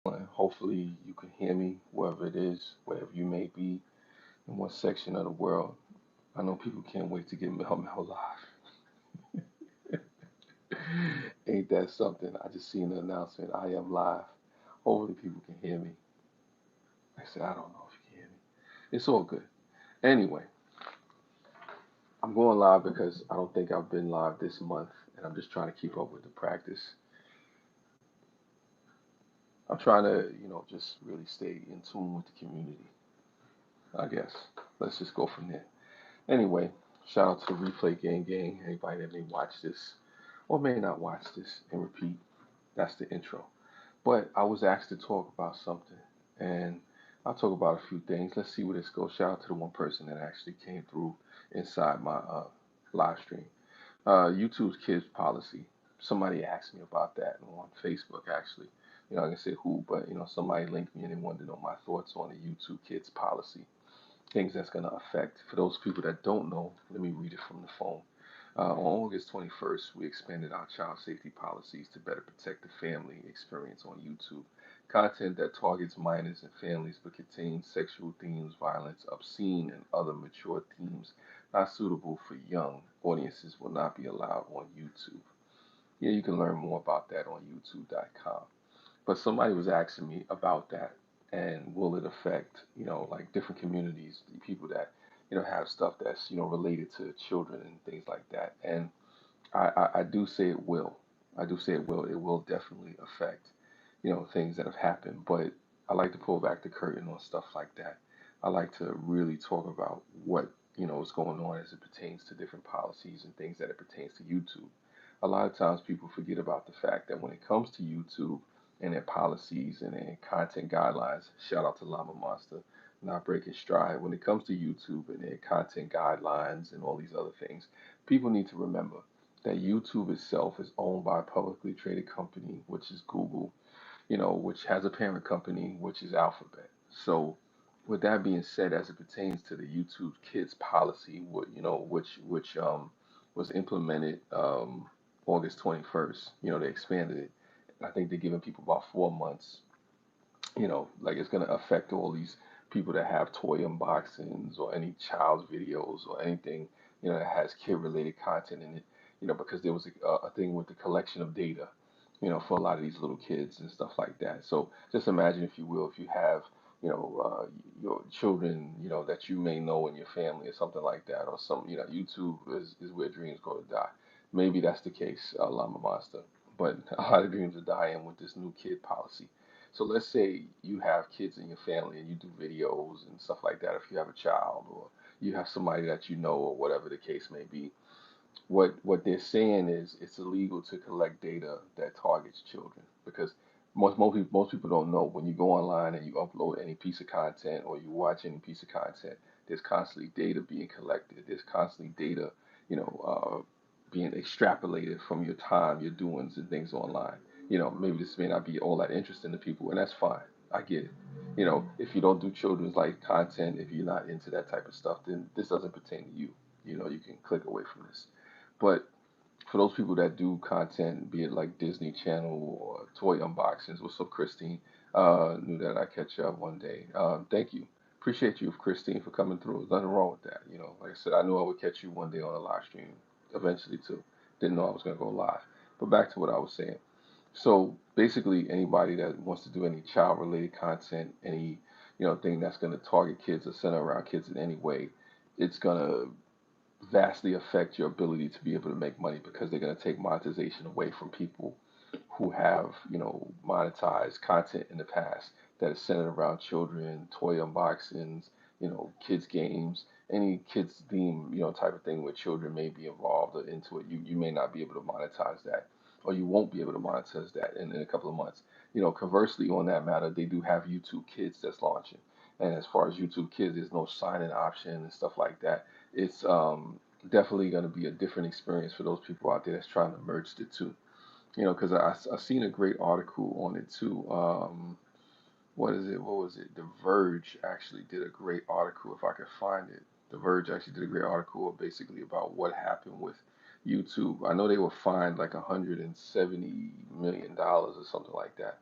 And hopefully you can hear me wherever it is, wherever you may be, in what section of the world. I know people can't wait to get Mel Mel live. Ain't that something? I just seen the announcement. I am live. Hopefully people can hear me. I said, I don't know if you can hear me. It's all good. Anyway, I'm going live because I don't think I've been live this month, and I'm just trying to keep up with the practice. I'm trying to, just really stay in tune with the community, I guess. Let's just go from there. Anyway, shout out to Replay Gang, anybody that may watch this or may not watch this and repeat. That's the intro. But I was asked to talk about something, and I'll talk about a few things. Let's see where this goes. Shout out to the one person that actually came through inside my live stream. YouTube's kids policy. Somebody asked me about that on Facebook, actually. I can say who, but somebody linked me and they wanted to know my thoughts on the YouTube kids policy, things that's going to affect. For those people that don't know, let me read it from the phone. On August 21st, we expanded our child safety policies to better protect the family experience on YouTube. Content that targets minors and families but contains sexual themes, violence, obscene, and other mature themes not suitable for young audiences will not be allowed on YouTube. Yeah, you can learn more about that on youtube.com. But somebody was asking me about that and will it affect, like different communities, the people that, have stuff that's, related to children and things like that. And I do say it will. I do say it will. It will definitely affect, things that have happened. But I like to pull back the curtain on stuff like that. I like to really talk about what, is going on as it pertains to different policies and things that it pertains to YouTube. A lot of times people forget about the fact that when it comes to YouTube and their policies and their content guidelines, shout out to Llama Monster, not breaking stride. When it comes to YouTube and their content guidelines and all these other things, people need to remember that YouTube itself is owned by a publicly traded company, which is Google, which has a parent company, which is Alphabet. So, with that being said, as it pertains to the YouTube Kids policy, which was implemented August 21st, they expanded it. I think they're giving people about 4 months. Like it's gonna affect all these people that have toy unboxings or any child's videos or anything, that has kid-related content in it. Because there was a thing with the collection of data, for a lot of these little kids and stuff like that. So just imagine, if you will, if you have, your children, that you may know in your family or something like that, or YouTube is where dreams go to die. Maybe that's the case, Llama Monster. But a lot of dreams are dying with this new kid policy. So let's say you have kids in your family and you do videos and stuff like that. If you have a child or you have somebody that you know or whatever the case may be, what they're saying is it's illegal to collect data that targets children because most people don't know when you go online and you upload any piece of content or you watch any piece of content, there's constantly data being collected. There's constantly data, being extrapolated from your time, your doings, and things online. Maybe this may not be all that interesting to people, and that's fine. I get it. If you don't do children's like content, if you're not into that type of stuff, then this doesn't pertain to you. You can click away from this. But for those people that do content, be it like Disney Channel or toy unboxings, what's up, Christine? Knew that I'd catch you up one day. Thank you. Appreciate you, Christine, for coming through. There's nothing wrong with that. Like I said, I knew I would catch you one day on a live stream eventually, too. Didn't know I was going to go live. But back to what I was saying. So basically, anybody that wants to do any child-related content, any thing that's going to target kids or center around kids in any way, it's going to vastly affect your ability to be able to make money because they're going to take monetization away from people who have, monetized content in the past that is centered around children, toy unboxings, kids games, any kids theme, type of thing where children may be involved or into it. You may not be able to monetize that or you won't be able to monetize that in a couple of months. Conversely on that matter, they do have YouTube Kids that's launching. And as far as YouTube Kids, there's no sign-in option and stuff like that. It's definitely going to be a different experience for those people out there that's trying to merge the two. Because I seen a great article on it too. What is it? What was it? The Verge actually did a great article, if I could find it. The Verge actually did a great article basically about what happened with YouTube. I know they were fined like $170 million or something like that.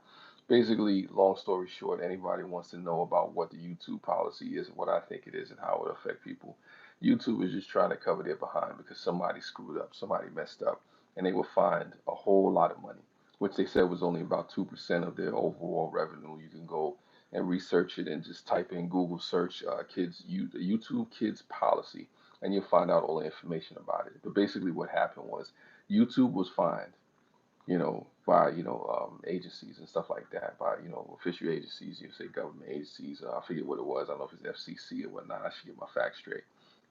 Basically, long story short, anybody wants to know about what the YouTube policy is, what I think it is, and how it will affect people. YouTube is just trying to cover their behind because somebody screwed up, somebody messed up, and they will find a whole lot of money, which they said was only about 2% of their overall revenue. You can go and research it and just type in Google search YouTube Kids policy, and you'll find out all the information about it. But basically, what happened was YouTube was fined, by agencies and stuff like that, by official agencies, you say government agencies. I forget what it was. I don't know if it's FCC or whatnot. I should get my facts straight.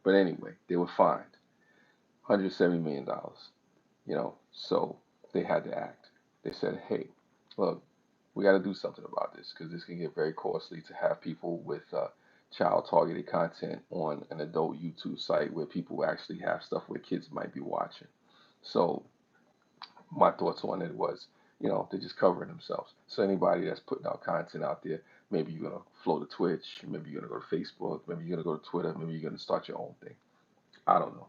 But anyway, they were fined $170 million. So they had to act. They said, hey, look, we got to do something about this because this can get very costly to have people with child targeted content on an adult YouTube site where people actually have stuff where kids might be watching. So my thoughts on it was, they're just covering themselves. So anybody that's putting out content out there, maybe you're gonna flow to Twitch, maybe you're gonna go to Facebook, maybe you're gonna go to Twitter, maybe you're gonna start your own thing. I don't know.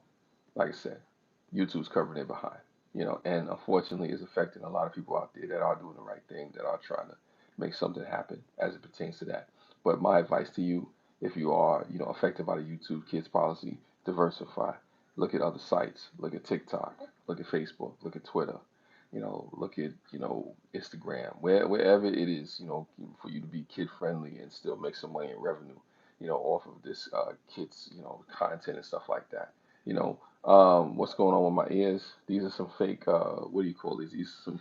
Like I said, YouTube's covering it behind, and unfortunately, it's affecting a lot of people out there that are doing the right thing, that are trying to make something happen as it pertains to that. But my advice to you, if you are, affected by the YouTube Kids policy, diversify. Look at other sites. Look at TikTok. Look at Facebook. Look at Twitter. Look at, Instagram, wherever it is, for you to be kid friendly and still make some money and revenue, off of this kids, content and stuff like that. What's going on with my ears? These are some fake, what do you call these? These are some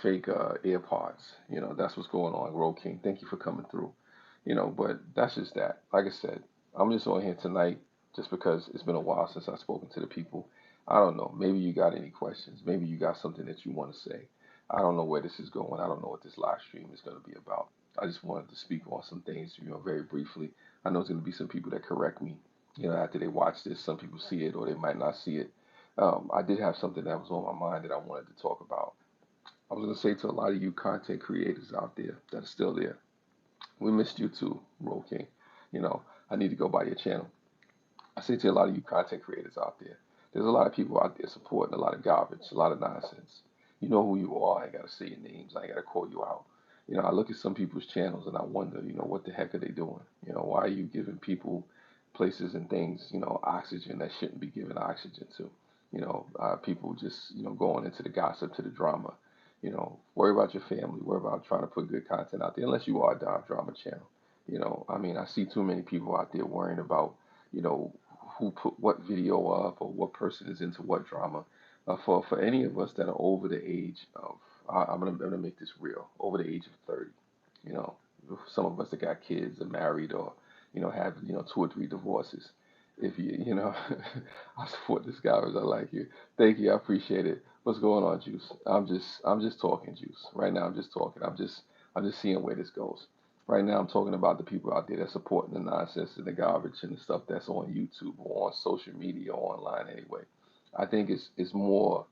fake AirPods. That's what's going on. Roll King, thank you for coming through. But that's just that. Like I said, I'm just on here tonight just because it's been a while since I've spoken to the people. I don't know. Maybe you got any questions. Maybe you got something that you want to say. I don't know where this is going. I don't know what this live stream is going to be about. I just wanted to speak on some things, very briefly. I know there's going to be some people that correct me, after they watch this. Some people see it or they might not see it. I did have something that was on my mind that I wanted to talk about. I was going to say to a lot of you content creators out there that are still there, we missed you too, Roll King. You know, I need to go by your channel. I say to a lot of you content creators out there, there's a lot of people out there supporting a lot of garbage, a lot of nonsense. You know who you are. I ain't got to say your names. I ain't got to call you out. I look at some people's channels and I wonder, what the heck are they doing? Why are you giving people places and things, oxygen that shouldn't be given oxygen to? People just, going into the gossip, to the drama. Worry about your family. Worry about trying to put good content out there, unless you are a drama channel. I mean, I see too many people out there worrying about, you know, who put what video up or what person is into what drama. For any of us that are over the age of, I'm gonna make this real, over the age of 30. You know, some of us that got kids are married or, have, two or three divorces. If I support this guy as I like you. Thank you, I appreciate it. What's going on, Juice? I'm just talking, Juice. Right now, I'm just talking. I'm just seeing where this goes. Right now, I'm talking about the people out there that supporting the nonsense and the garbage and the stuff that's on YouTube or on social media or online anyway. I think it's more,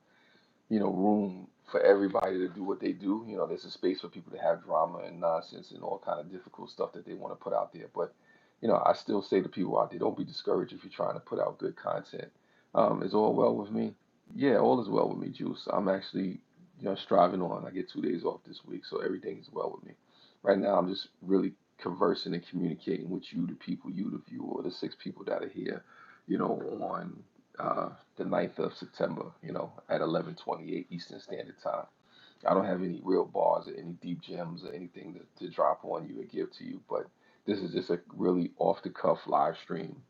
room for everybody to do what they do. There's a space for people to have drama and nonsense and all kind of difficult stuff that they want to put out there. But, I still say to people out there, don't be discouraged if you're trying to put out good content. Is all well with me? Yeah, all is well with me, Juice. I'm actually, striving on. I get 2 days off this week, so everything is well with me. Right now, I'm just really conversing and communicating with you, the people, you, the viewer, the six people that are here, on the 9th of September, at 11:28 Eastern Standard Time. I don't have any real bars or any deep gems or anything to drop on you or give to you, but this is just a really off the cuff live stream.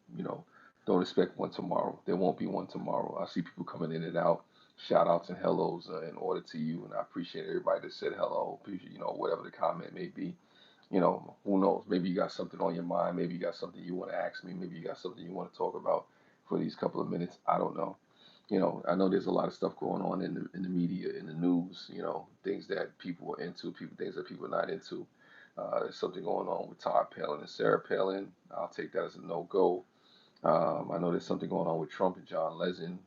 Don't expect one tomorrow. There won't be one tomorrow. I see people coming in and out. Shout outs and hellos in order to you, and I appreciate everybody that said hello. Appreciate, whatever the comment may be. Who knows? Maybe you got something on your mind. Maybe you got something you want to ask me. Maybe you got something you want to talk about for these couple of minutes. I don't know. I know there's a lot of stuff going on in the media, in the news. Things that people are into, things that people are not into. There's something going on with Todd Palin and Sarah Palin. I'll take that as a no go. I know there's something going on with Trump and John Legend,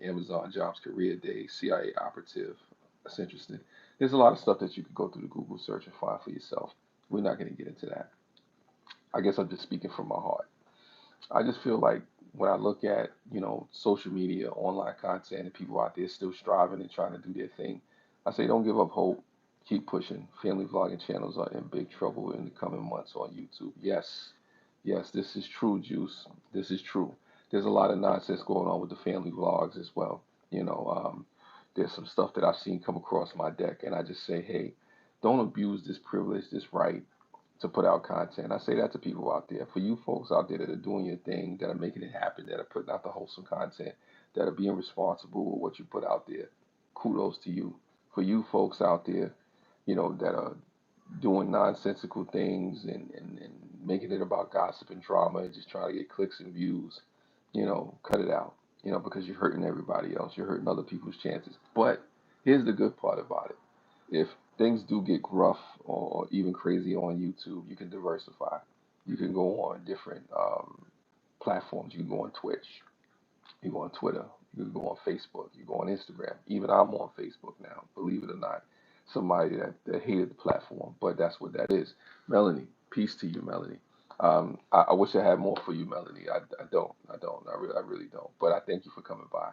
Amazon Jobs Career Day, CIA operative. That's interesting. There's a lot of stuff that you could go through the Google search and find for yourself. We're not going to get into that. I guess I'm just speaking from my heart. I just feel like when I look at, social media, online content, and people out there still striving and trying to do their thing, I say don't give up hope. Keep pushing. Family vlogging channels are in big trouble in the coming months on YouTube. Yes, yes, this is true, Juice. This is true. There's a lot of nonsense going on with the family vlogs as well. You know, there's some stuff that I've seen come across my deck, and I just say, hey, don't abuse this privilege, this right to put out content. I say that to people out there. For you folks out there that are doing your thing, that are making it happen, that are putting out the wholesome content, that are being responsible with what you put out there, kudos to you. For you folks out there, that are doing nonsensical things and making it about gossip and drama and just trying to get clicks and views, cut it out, because you're hurting everybody else. You're hurting other people's chances. But here's the good part about it. If things do get rough or even crazy on YouTube, you can diversify. You can go on different platforms. You can go on Twitch. You go on Twitter. You can go on Facebook. You go on Instagram. Even I'm on Facebook now, believe it or not. Somebody that hated the platform, but that's what that is. Melanie, peace to you, Melanie. I wish I had more for you, Melanie. I don't. I don't. I really don't. But I thank you for coming by.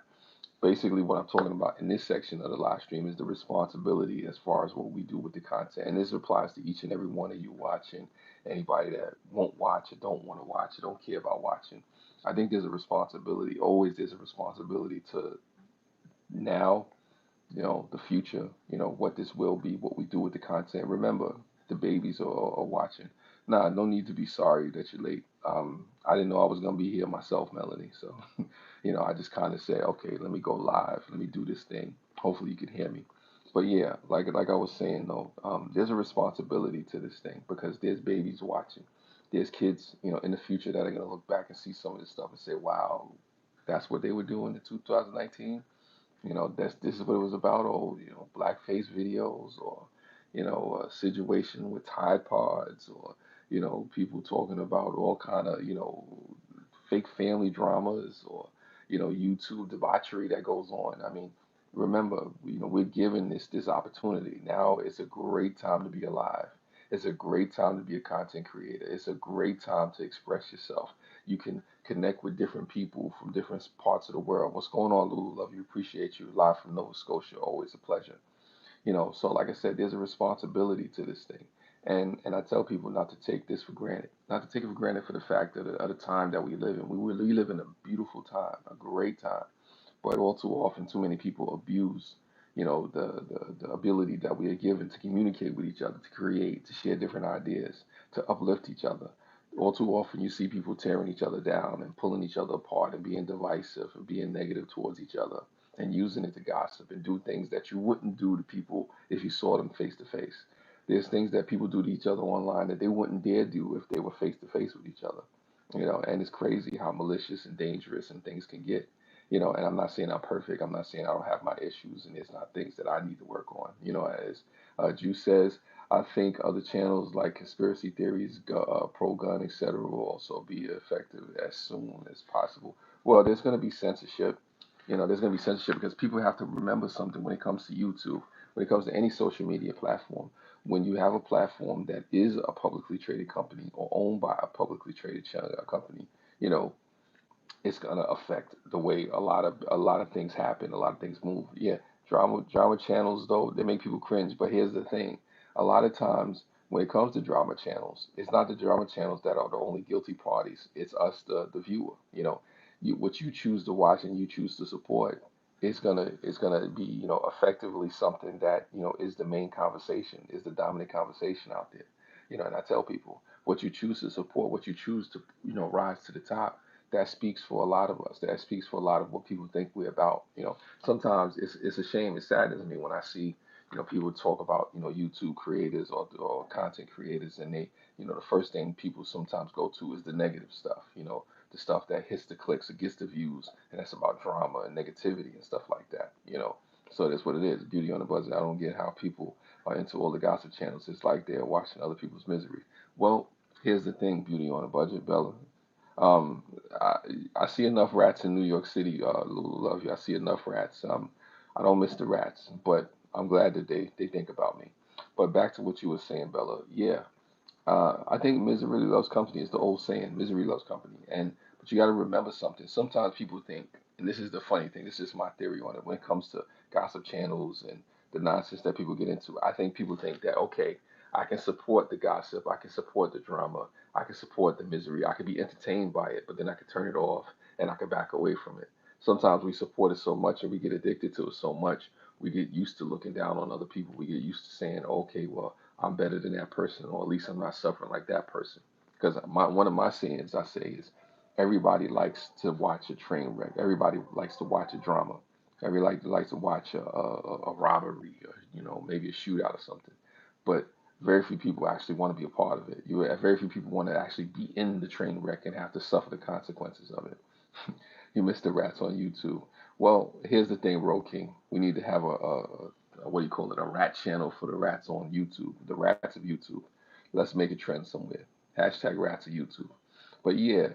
Basically, what I'm talking about in this section of the live stream is the responsibility as far as what we do with the content. And this applies to each and every one of you watching, anybody that won't watch it, don't want to watch it, don't care about watching. I think there's a responsibility, always there's a responsibility to now, the future, what this will be, what we do with the content. Remember, the babies are watching. Nah, no need to be sorry that you're late. I didn't know I was gonna be here myself, Melanie. So, I just kind of said, okay, let me go live, let me do this thing. Hopefully, you can hear me. But yeah, like I was saying though, there's a responsibility to this thing because there's babies watching. There's kids, in the future that are gonna look back and see some of this stuff and say, wow, that's what they were doing in 2019. This is what it was about, or blackface videos, or a situation with Tide Pods, or people talking about all kind of fake family dramas, or YouTube debauchery that goes on. I mean, remember, we're given this opportunity now. It's a great time to be alive. It's a great time to be a content creator. It's a great time to express yourself. You can connect with different people from different parts of the world. What's going on, Lulu? Love you, appreciate you. Live from Nova Scotia, always a pleasure. So like I said, there's a responsibility to this thing. And I tell people not to take this for granted, not to take it for granted for the fact of the time that we live in. We live in a beautiful time, a great time, but all too often, too many people abuse, the ability that we are given to communicate with each other, to create, to share different ideas, to uplift each other. All too often, you see people tearing each other down and pulling each other apart and being divisive and being negative towards each other and using it to gossip and do things that you wouldn't do to people if you saw them face to face. There's things that people do to each other online that they wouldn't dare do if they were face to face with each other. And it's crazy how malicious and dangerous and things can get. And I'm not saying I'm perfect. I'm not saying I don't have my issues and there's not things that I need to work on. As Juice says, I think other channels like conspiracy theories, pro-gun, etc., will also be effective as soon as possible. Well, there's going to be censorship. There's going to be censorship because people have to remember something when it comes to YouTube, when it comes to any social media platform. When you have a platform that is a publicly traded company or owned by a publicly traded company, you know, it's gonna affect the way a lot of things happen, a lot of things move. Yeah, drama channels though they make people cringe. But here's the thing: a lot of times when it comes to drama channels, it's not the drama channels that are the only guilty parties. It's us, the viewer. What you choose to watch and you choose to support. It's gonna be effectively something that is the main conversation, is the dominant conversation out there. And I tell people what you choose to support, what you choose to rise to the top, that speaks for a lot of us. That speaks for a lot of what people think we're about. Sometimes it's a shame, it saddens me when I see people talk about YouTube creators or content creators, and they the first thing people sometimes go to is the negative stuff. The stuff that hits the clicks, it gets the views, and that's about drama and negativity and stuff like that. So that's what it is. Beauty on the budget. I don't get how people are into all the gossip channels. It's like they're watching other people's misery. Well, here's the thing, Beauty on a Budget, Bella. Um, I, I see enough rats in New York City, Lulu, love you. I see enough rats. I don't miss the rats, but I'm glad that they think about me. But back to what you were saying, Bella. Yeah, I think misery loves company is the old saying. Misery loves company, and but you got to remember something. Sometimes people think, and this is the funny thing. This is my theory on it. When it comes to gossip channels and the nonsense that people get into. I think people think that, okay, I can support the gossip, I can support the drama, I can support the misery, I can be entertained by it, but then I can turn it off and I can back away from it. Sometimes we support it so much and we get addicted to it so much, we get used to looking down on other people. We get used to saying, okay, well, I'm better than that person, or at least I'm not suffering like that person. Because one of my sayings I say is, everybody likes to watch a train wreck. Everybody likes to watch a drama. Everybody likes to watch a robbery, or maybe a shootout or something. But very few people actually want to be a part of it. Very few people want to actually be in the train wreck and have to suffer the consequences of it. You missed the rats on YouTube. Well, here's the thing, Ro King. We need to have a what do you call it? A rat channel for the rats on YouTube. The rats of YouTube. Let's make a trend somewhere. Hashtag rats of YouTube. But yeah,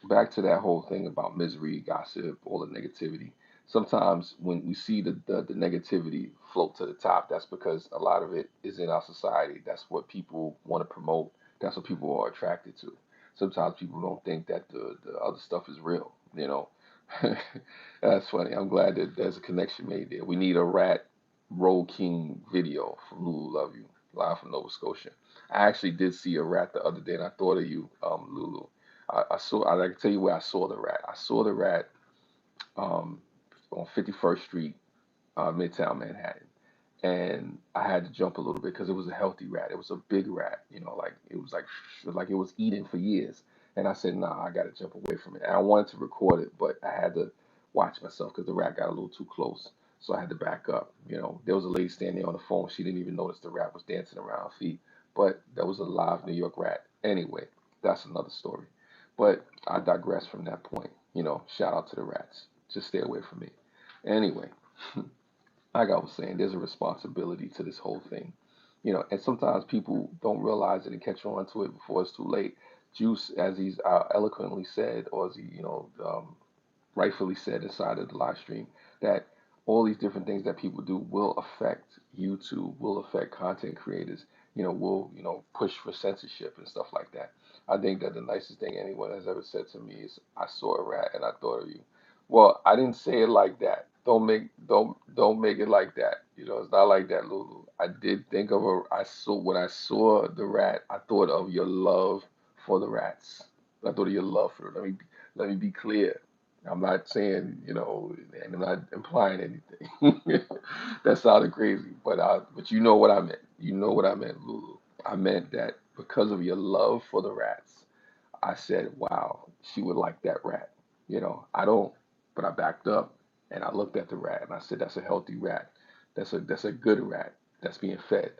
back to that whole thing about misery, gossip, all the negativity. Sometimes when we see the negativity float to the top, that's because a lot of it is in our society. That's what people want to promote. That's what people are attracted to. Sometimes people don't think that the other stuff is real, you know. That's funny. I'm glad that there's a connection made there. We need a rat Roll King video from Lulu Love You, live from Nova Scotia. I actually did see a rat the other day, and I thought of you, Lulu. I can tell you where I saw the rat. I saw the rat um, on 51st Street, Midtown Manhattan, and I had to jump a little bit because it was a healthy rat. It was a big rat, like it was eating for years. And I said, nah, I got to jump away from it. And I wanted to record it, but I had to watch myself because the rat got a little too close. So I had to back up. There was a lady standing there on the phone. She didn't even notice the rat was dancing around her feet, but that was a live New York rat. Anyway, that's another story. But I digress from that point. Shout out to the rats. Just stay away from me. Anyway, like I was saying, there's a responsibility to this whole thing. And sometimes people don't realize it and catch on to it before it's too late. Juice, as he's eloquently said, or as he, rightfully said inside of the live stream, that all these different things that people do will affect YouTube, will affect content creators, will, push for censorship and stuff like that. I think that the nicest thing anyone has ever said to me is, I saw a rat and I thought of you. Well, I didn't say it like that. Don't make it like that. It's not like that, Lulu. I did think of I saw when I saw the rat, I thought of your love for the rats. I thought of your love for them. Let me be clear. I'm not saying, and I'm not implying anything. That sounded crazy, but you know what I meant. You know what I meant, Lulu. I meant that because of your love for the rats, I said, wow, she would like that rat. I don't, but I backed up and I looked at the rat and I said, that's a healthy rat. That's a good rat that's being fed,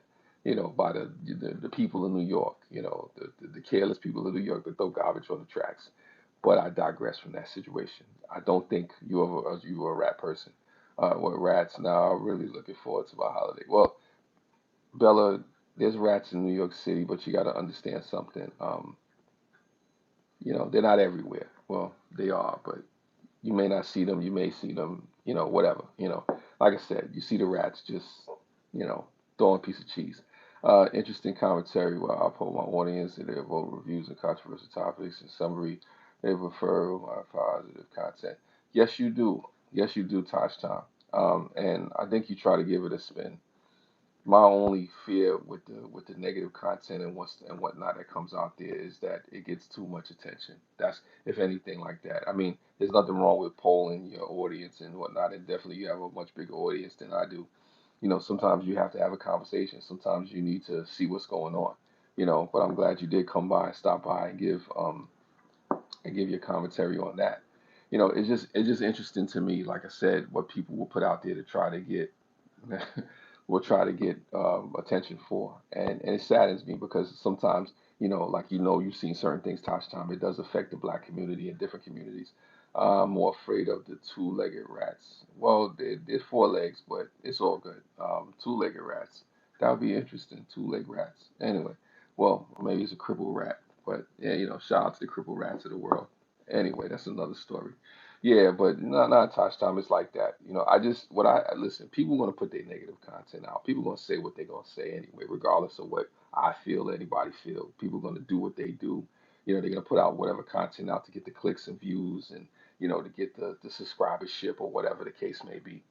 by the people in New York, the careless people in New York that throw garbage on the tracks. But I digress from that situation. I don't think you are a rat person. With rats, now I'm really looking forward to my holiday. Well, Bella, there's rats in New York City, but you got to understand something. They're not everywhere. Well, they are, but you may not see them. You may see them, whatever. Like I said, you see the rats just, you know, throwing a piece of cheese. Interesting commentary where I poll my audience and they vote reviews and controversial topics. In summary, they prefer my positive content. Yes, you do. Yes, you do, Tosh Time. And I think you try to give it a spin. My only fear with the negative content and whatnot that comes out there is that it gets too much attention. That's if anything like that. I mean, there's nothing wrong with polling your audience and whatnot, and definitely you have a much bigger audience than I do. Sometimes you have to have a conversation. Sometimes you need to see what's going on. But I'm glad you did come by, stop by, and give your commentary on that. It's just interesting to me. Like I said, what people will put out there to try to get will try to get attention for, and it saddens me because sometimes like you've seen certain things, Tosh Time. It does affect the black community and different communities. I'm more afraid of the two-legged rats. Well, they're four legs, but it's all good. Two-legged rats. That would be interesting. Two-legged rats. Anyway, well, maybe it's a crippled rat, but yeah, shout out to the crippled rats of the world. Anyway, that's another story. Yeah, but not Tosh Time. It's like that. I just what I listen. People gonna put their negative content out. People gonna say what they're gonna say anyway, regardless of what I feel, anybody feel. People gonna do what they do. They're gonna put out whatever content out to get the clicks and views and to get the subscribership or whatever the case may be.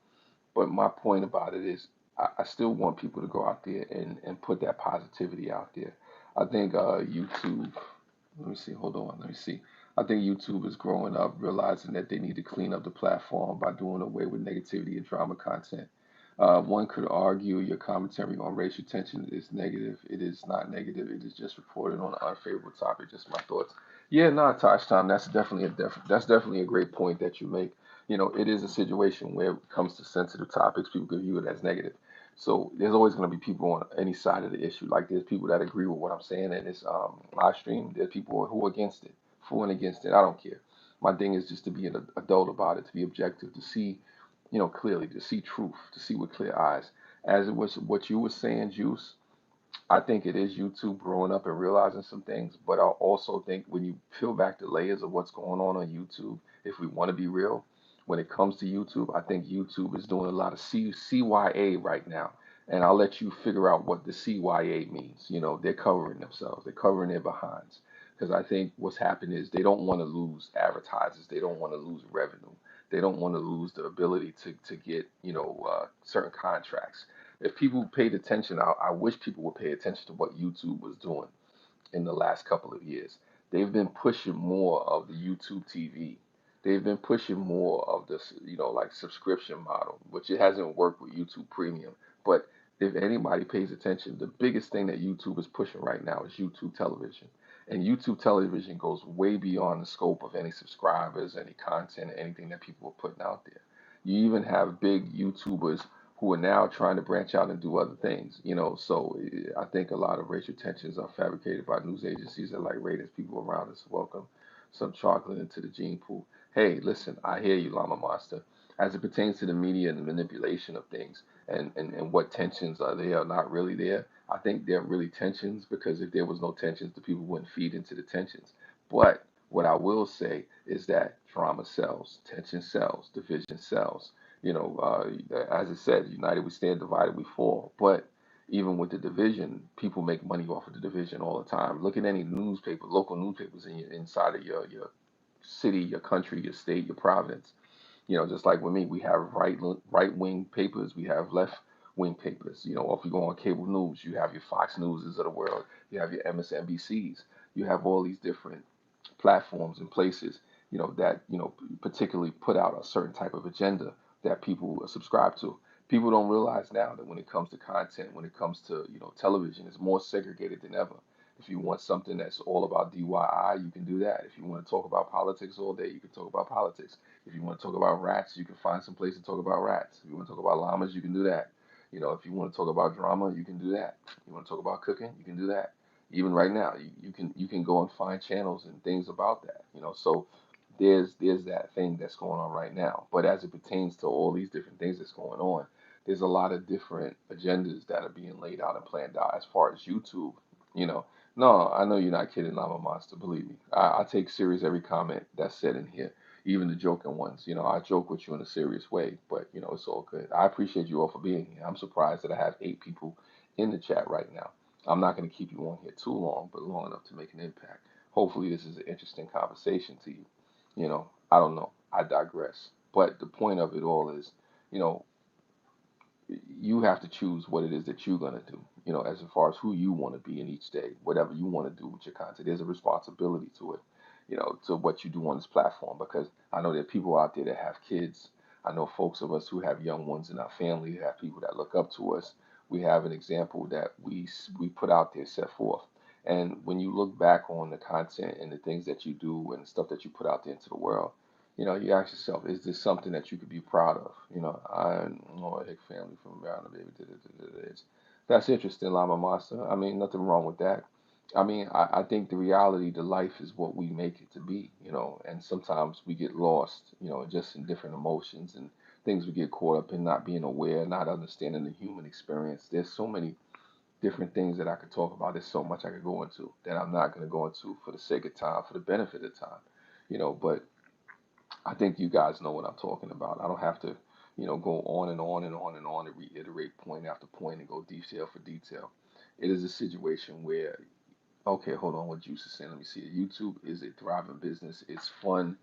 But my point about it is, I still want people to go out there and put that positivity out there. I think YouTube, let me see, hold on, let me see. I think YouTube is growing up, realizing that they need to clean up the platform by doing away with negativity and drama content. One could argue your commentary on racial tension is negative. It is not negative. It is just reported on an unfavorable topic. Just my thoughts. Yeah, nah, Tosh Time. That's definitely a great point that you make. It is a situation where it comes to sensitive topics, people can view it as negative. So there's always going to be people on any side of the issue. Like there's people that agree with what I'm saying in this live stream. There's people who are against it, for and against it. I don't care. My thing is just to be an adult about it, to be objective, to see, clearly, to see truth, to see with clear eyes. As it was what you were saying, Juice, I think it is YouTube growing up and realizing some things, but I also think when you peel back the layers of what's going on YouTube, if we want to be real, when it comes to YouTube, I think YouTube is doing a lot of CYA right now. And I'll let you figure out what the CYA means. They're covering themselves, they're covering their behinds. Because I think what's happened is they don't want to lose advertisers, they don't want to lose revenue, they don't want to lose the ability to get, certain contracts. If people paid attention, I wish people would pay attention to what YouTube was doing in the last couple of years. They've been pushing more of the YouTube TV. They've been pushing more of this, like subscription model, which it hasn't worked with YouTube Premium. But if anybody pays attention, the biggest thing that YouTube is pushing right now is YouTube television. And YouTube television goes way beyond the scope of any subscribers, any content, anything that people are putting out there. You even have big YouTubers who are now trying to branch out and do other things. So I think a lot of racial tensions are fabricated by news agencies that like ratings. People around us welcome some chocolate into the gene pool. Hey, listen, I hear you, Llama Master. As it pertains to the media and the manipulation of things and what tensions are there or not really there, I think there are really tensions because if there was no tensions, the people wouldn't feed into the tensions. But what I will say is that drama sells, tension sells, division sells. As I said, united we stand, divided we fall. But even with the division, people make money off of the division all the time. Look at any newspaper, local newspapers inside of your city, your country, your state, your province. Just like with me, we have right wing papers, we have left wing papers. If you go on cable news, you have your Fox Newses of the world, you have your MSNBCs, you have all these different platforms and places, that, particularly put out a certain type of agenda that people subscribe to. People don't realize now that when it comes to content, when it comes to, television, it's more segregated than ever. If you want something that's all about DIY, you can do that. If you want to talk about politics all day, you can talk about politics. If you want to talk about rats, you can find some place to talk about rats. If you want to talk about llamas, you can do that. If you want to talk about drama, you can do that. You want to talk about cooking, you can do that. Even right now, you can go and find channels and things about that. So there's that thing that's going on right now. But as it pertains to all these different things that's going on, there's a lot of different agendas that are being laid out and planned out as far as YouTube. You know, no, I know you're not kidding, Llama Monster. Believe me, I take serious every comment that's said in here, even the joking ones. I joke with you in a serious way, but it's all good. I appreciate you all for being here. I'm surprised that I have 8 people in the chat right now. I'm not going to keep you on here too long, but long enough to make an impact. Hopefully, this is an interesting conversation to you. I don't know. I digress. But the point of it all is, you know, you have to choose what it is that you're going to do, as far as who you want to be in each day, whatever you want to do with your content. There's a responsibility to it, to what you do on this platform, because I know there are people out there that have kids. I know folks of us who have young ones in our family, who have people that look up to us. We have an example that we put out there, set forth. And when you look back on the content and the things that you do and the stuff that you put out there into the world, you ask yourself, is this something that you could be proud of? I know a Hick family from Maryland, baby. That's interesting, Lama Master. I mean, nothing wrong with that. I mean, I think the reality, the life is what we make it to be, and sometimes we get lost, just in different emotions and things we get caught up in, not being aware, not understanding the human experience. There's so many different things that I could talk about. There's so much I could go into that I'm not going to go into for the sake of time, for the benefit of time, but I think you guys know what I'm talking about. I don't have to, go on and on and on and on and reiterate point after point and go detail for detail. It is a situation where, okay, hold on, what Juice is saying. Let me see. YouTube is a thriving business. It's fun.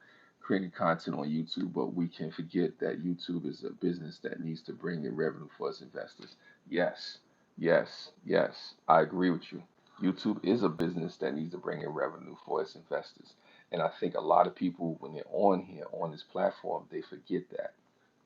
creating content on YouTube, but we can forget that YouTube is a business that needs to bring in revenue for us investors. Yes, yes, yes, I agree with you. YouTube is a business that needs to bring in revenue for its investors. And I think a lot of people, when they're on here, on this platform, they forget that.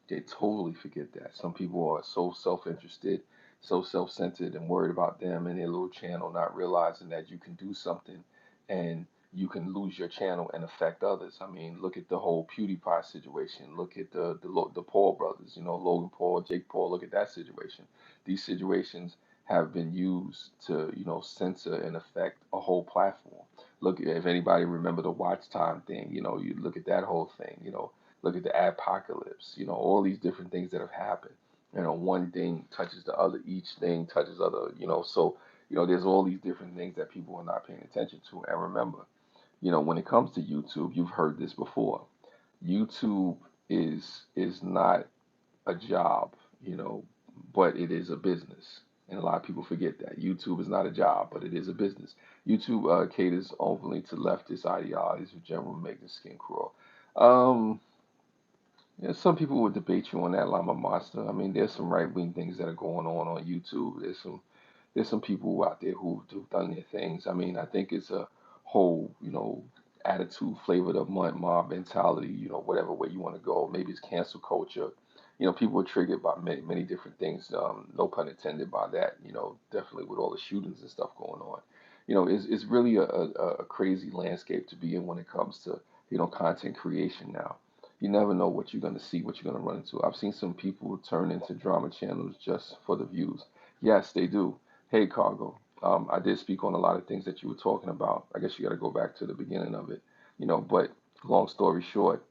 They totally forget that. Some people are so self-interested, so self-centered, and worried about them and their little channel, not realizing that you can do something and you can lose your channel and affect others. I mean, look at the whole PewDiePie situation. Look at the Paul brothers. You know, Logan Paul, Jake Paul. Look at that situation. These situations have been used to, censor and affect a whole platform. Look, if anybody remember the watch time thing, you look at that whole thing. Look at the apocalypse, all these different things that have happened. One thing touches the other, each thing touches other, so, there's all these different things that people are not paying attention to. And remember, when it comes to YouTube, you've heard this before. YouTube is not a job, you know, but it is a business. And a lot of people forget that. YouTube is not a job, but it is a business. YouTube caters only to leftist ideologies, which generally make the skin crawl. Um, yeah, some people would debate you on that, Llama Monster. I mean, there's some right wing things that are going on YouTube. There's some people out there who've done their things. I mean, I think it's a whole, attitude flavored of mob mentality, whatever way you want to go. Maybe it's cancel culture. People are triggered by many different things. No pun intended by that. Definitely with all the shootings and stuff going on. It's really a crazy landscape to be in when it comes to, content creation now. You never know what you're going to see, what you're going to run into. I've seen some people turn into drama channels just for the views. Yes, they do. Hey, Cargo. I did speak on a lot of things that you were talking about. I guess you got to go back to the beginning of it, but long story short,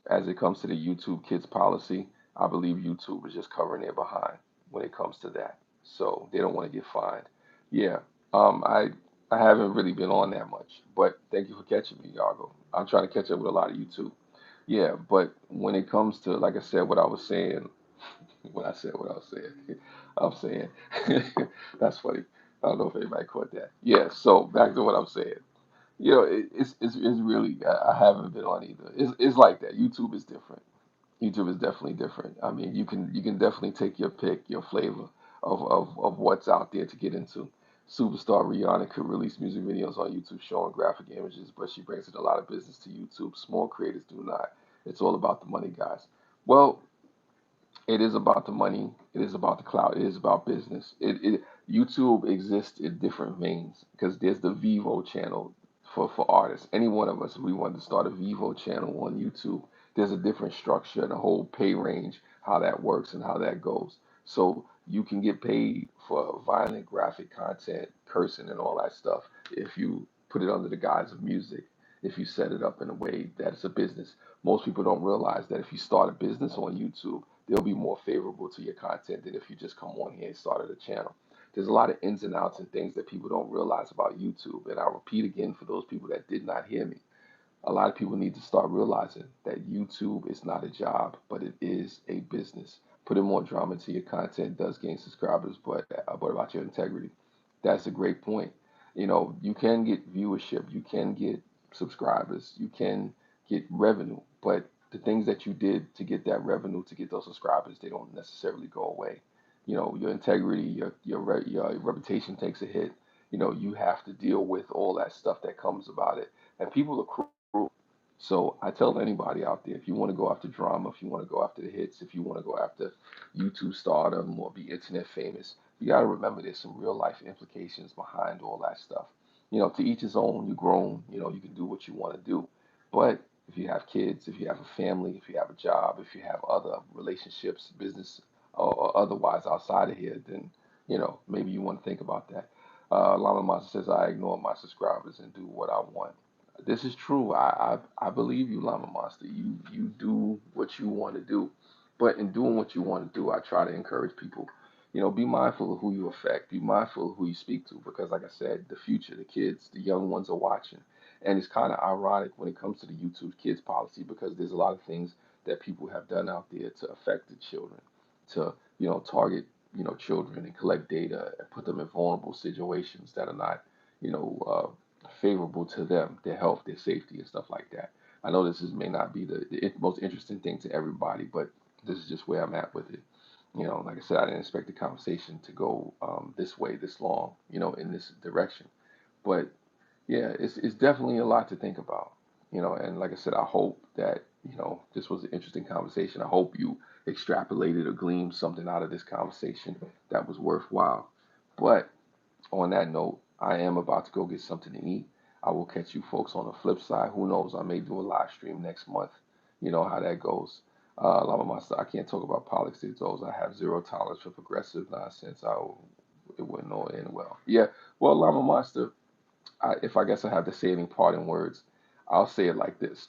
as it comes to the YouTube Kids policy, I believe YouTube is just covering their behind when it comes to that. So they don't want to get fined. Yeah, I haven't really been on that much, but thank you for catching me, Yargo. I'm trying to catch up with a lot of YouTube. Yeah, but when it comes to, like I said, what I was saying, when I said what I was saying, I'm saying, that's funny. I don't know if anybody caught that. Yeah, so back to what I'm saying. It's really, I haven't been on either. It's like that. YouTube is different. YouTube is definitely different. I mean, you can definitely take your pick, your flavor of what's out there to get into. Superstar Rihanna could release music videos on YouTube showing graphic images, but she brings in a lot of business to YouTube. Small creators do not. It's all about the money, guys. Well, it is about the money. It is about the cloud. It is about business. YouTube exists in different veins because there's the Vivo channel for artists. Any one of us, we want to start a Vivo channel on YouTube. There's a different structure and a whole pay range, how that works and how that goes. So you can get paid for violent graphic content, cursing and all that stuff if you put it under the guise of music. If you set it up in a way that it's a business. Most people don't realize that if you start a business on YouTube, they'll be more favorable to your content than if you just come on here and started a channel. There's a lot of ins and outs and things that people don't realize about YouTube. And I'll repeat again for those people that did not hear me. A lot of people need to start realizing that YouTube is not a job, but it is a business. Putting more drama into your content does gain subscribers, but what about your integrity? That's a great point. You can get viewership, you can get subscribers, you can get revenue, but the things that you did to get that revenue, to get those subscribers, they don't necessarily go away. Your integrity, your reputation takes a hit. You have to deal with all that stuff that comes about it. And people are cruel. So I tell anybody out there, if you want to go after drama, if you want to go after the hits, if you want to go after YouTube stardom or be internet famous, you got to remember there's some real life implications behind all that stuff. To each his own. You're grown. You can do what you want to do. But if you have kids, if you have a family, if you have a job, if you have other relationships, business or otherwise outside of here, then maybe you want to think about that. Lama Monster says I ignore my subscribers and do what I want. This is true. I believe you, Llama Monster. You do what you want to do, but in doing what you want to do, I try to encourage people. Be mindful of who you affect. Be mindful of who you speak to, because, like I said, the future, the kids, the young ones are watching, and it's kind of ironic when it comes to the YouTube Kids policy because there's a lot of things that people have done out there to affect the children, to target children and collect data and put them in vulnerable situations that are not you know favorable to them, their health, their safety, and stuff like that. I know may not be the most interesting thing to everybody, but this is just where I'm at with it. Like I said, I didn't expect the conversation to go this way, this long, in this direction. But yeah, it's definitely a lot to think about. And like I said, I hope that, this was an interesting conversation. I hope you extrapolated or gleaned something out of this conversation that was worthwhile. But on that note, I am about to go get something to eat. I will catch you folks on the flip side. Who knows? I may do a live stream next month. You know how that goes. Lama Master, I can't talk about politics these days. I have zero tolerance for progressive nonsense. It wouldn't know end well. Yeah, well, Lama Master, if I guess I have to say any parting words, I'll say it like this.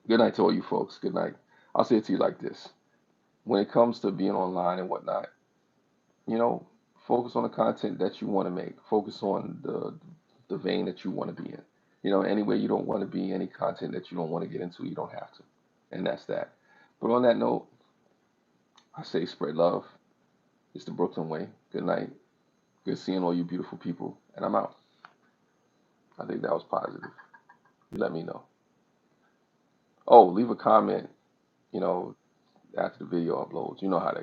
Good night to all you folks. Good night. I'll say it to you like this. When it comes to being online and whatnot, you know, focus on the content that you want to make. Focus on the vein that you want to be in. Anywhere you don't want to be, any content that you don't want to get into, you don't have to. And that's that. But on that note, I say spread love. It's the Brooklyn way. Good night. Good seeing all you beautiful people. And I'm out. I think that was positive. You let me know. Oh, leave a comment, you know, after the video uploads. You know how that goes.